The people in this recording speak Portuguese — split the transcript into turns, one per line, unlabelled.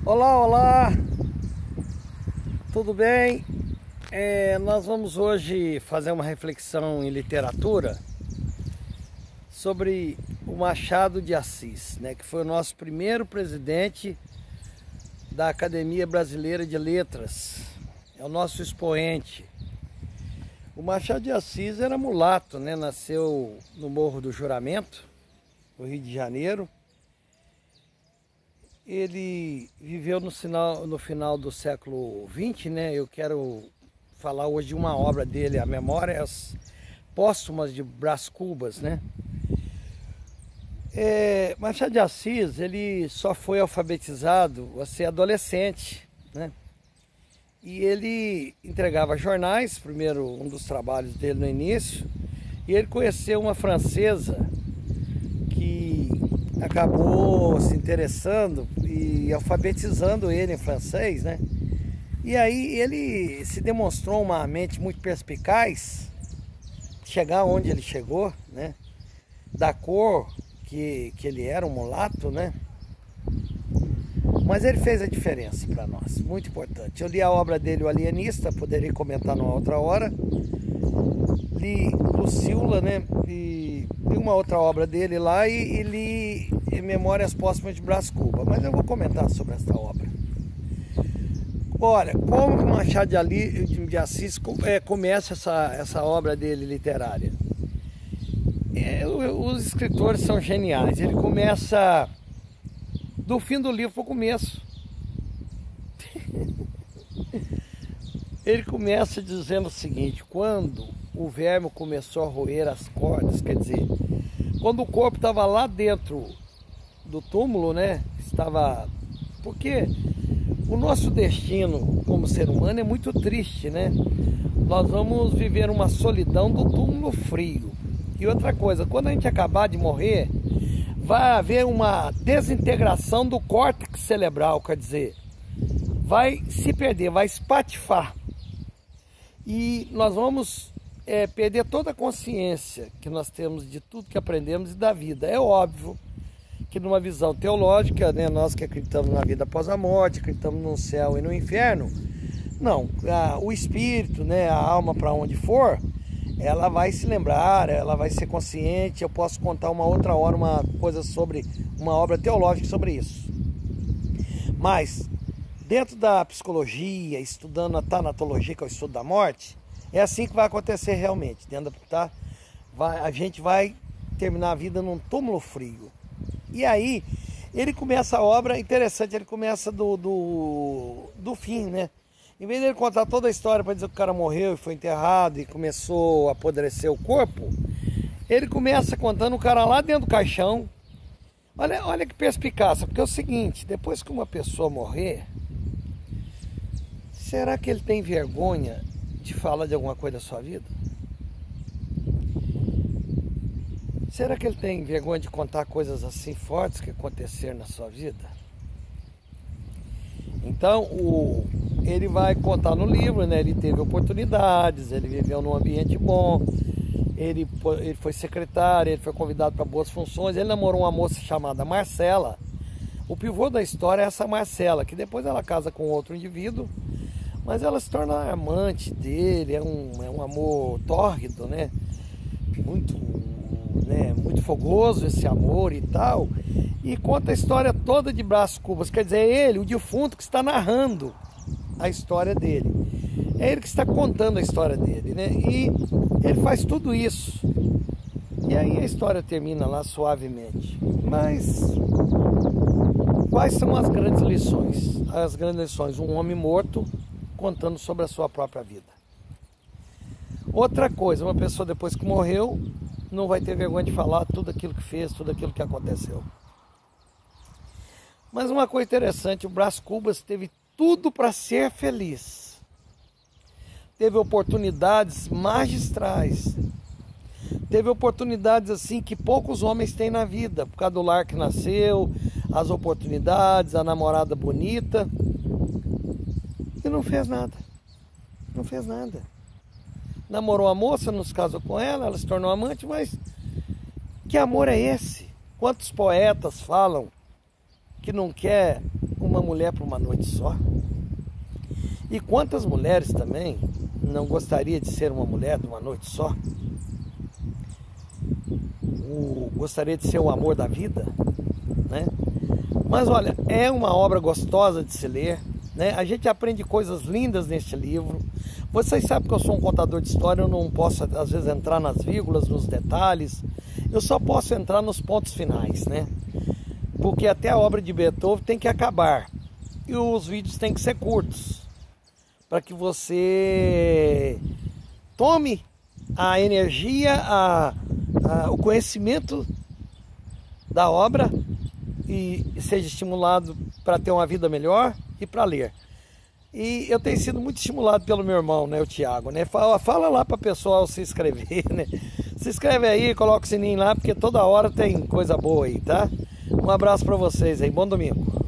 Olá, olá, tudo bem? Nós vamos hoje fazer uma reflexão em literatura sobre o Machado de Assis, né, que foi o nosso primeiro presidente da Academia Brasileira de Letras, é o nosso expoente. O Machado de Assis era mulato, né, nasceu no Morro do Juramento, no Rio de Janeiro. Ele viveu no final do século XX, né? Eu quero falar hoje de uma obra dele, a Memórias Póstumas de Brás Cubas, né? Machado de Assis, ele só foi alfabetizado a ser adolescente, né? E ele entregava jornais, primeiro um dos trabalhos dele no início, e ele conheceu uma francesa que acabou se interessando e alfabetizando ele em francês, né? E aí ele se demonstrou uma mente muito perspicaz, chegar onde ele chegou, né? Da cor que ele era, um mulato, né? Mas ele fez a diferença para nós, muito importante. Eu li a obra dele, O Alienista, poderia comentar numa outra hora. Li Lucila, né? E uma outra obra dele lá e li Memórias Póstumas de Brás Cubas, mas eu vou comentar sobre essa obra. Olha, como que Machado de Assis começa essa obra dele literária? Os escritores são geniais. Ele começa do fim do livro para o começo. Ele começa dizendo o seguinte: quando o verme começou a roer as cordas, quer dizer, quando o corpo estava lá dentro do túmulo, né? Porque o nosso destino como ser humano é muito triste, né? Nós vamos viver uma solidão do túmulo frio. E outra coisa, quando a gente acabar de morrer, vai haver uma desintegração do córtex cerebral, quer dizer, vai se perder, vai espatifar. E nós vamos perder toda a consciência que nós temos de tudo que aprendemos e da vida. É óbvio que numa visão teológica, né, nós que acreditamos na vida após a morte, acreditamos no céu e no inferno, não, o espírito, né, a alma, para onde for, ela vai se lembrar, ela vai ser consciente. Eu posso contar uma outra hora uma coisa sobre uma obra teológica sobre isso. Mas dentro da psicologia, estudando a tanatologia, que é o estudo da morte, é assim que vai acontecer realmente. A gente vai terminar a vida num túmulo frio. E aí, ele começa a obra, interessante, ele começa do fim, né? Em vez de ele contar toda a história para dizer que o cara morreu e foi enterrado e começou a apodrecer o corpo, ele começa contando o cara lá dentro do caixão. Olha que perspicácia, porque é o seguinte: depois que uma pessoa morrer, será que ele tem vergonha de falar de alguma coisa da sua vida? Será que ele tem vergonha de contar coisas assim fortes que aconteceram na sua vida? Então, ele vai contar no livro, né? Ele teve oportunidades, ele viveu num ambiente bom, ele foi secretário, ele foi convidado para boas funções, ele namorou uma moça chamada Marcela. O pivô da história é essa Marcela, que depois ela casa com outro indivíduo, mas ela se torna amante dele, é um amor tórrido, né? Muito fogoso esse amor e tal, e conta a história toda de Brás Cubas, quer dizer, é ele, o defunto, que está narrando a história dele, é ele que está contando a história dele, né? E ele faz tudo isso, e aí a história termina lá suavemente. Mas quais são as grandes lições? As grandes lições: um homem morto contando sobre a sua própria vida. Outra coisa, uma pessoa depois que morreu não vai ter vergonha de falar tudo aquilo que fez, tudo aquilo que aconteceu. Mas uma coisa interessante: o Brás Cubas teve tudo para ser feliz. Teve oportunidades magistrais. Teve oportunidades assim que poucos homens têm na vida, por causa do lar que nasceu, as oportunidades, a namorada bonita. E não fez nada. Não fez nada. Namorou a moça, não se casou com ela, ela se tornou amante, mas que amor é esse? Quantos poetas falam que não quer uma mulher para uma noite só? E quantas mulheres também não gostaria de ser uma mulher de uma noite só? Gostaria de ser o amor da vida, né? Mas olha, é uma obra gostosa de se ler, né? A gente aprende coisas lindas neste livro. Vocês sabem que eu sou um contador de história, eu não posso às vezes entrar nas vírgulas, nos detalhes. Eu só posso entrar nos pontos finais, né? Porque até a obra de Beethoven tem que acabar. E os vídeos têm que ser curtos, para que você tome a energia, o conhecimento da obra e seja estimulado para ter uma vida melhor e para ler. E eu tenho sido muito estimulado pelo meu irmão, né, o Tiago, né? Fala lá para o pessoal se inscrever, né? Se inscreve aí, coloca o sininho lá, porque toda hora tem coisa boa aí, tá? Um abraço para vocês aí, bom domingo.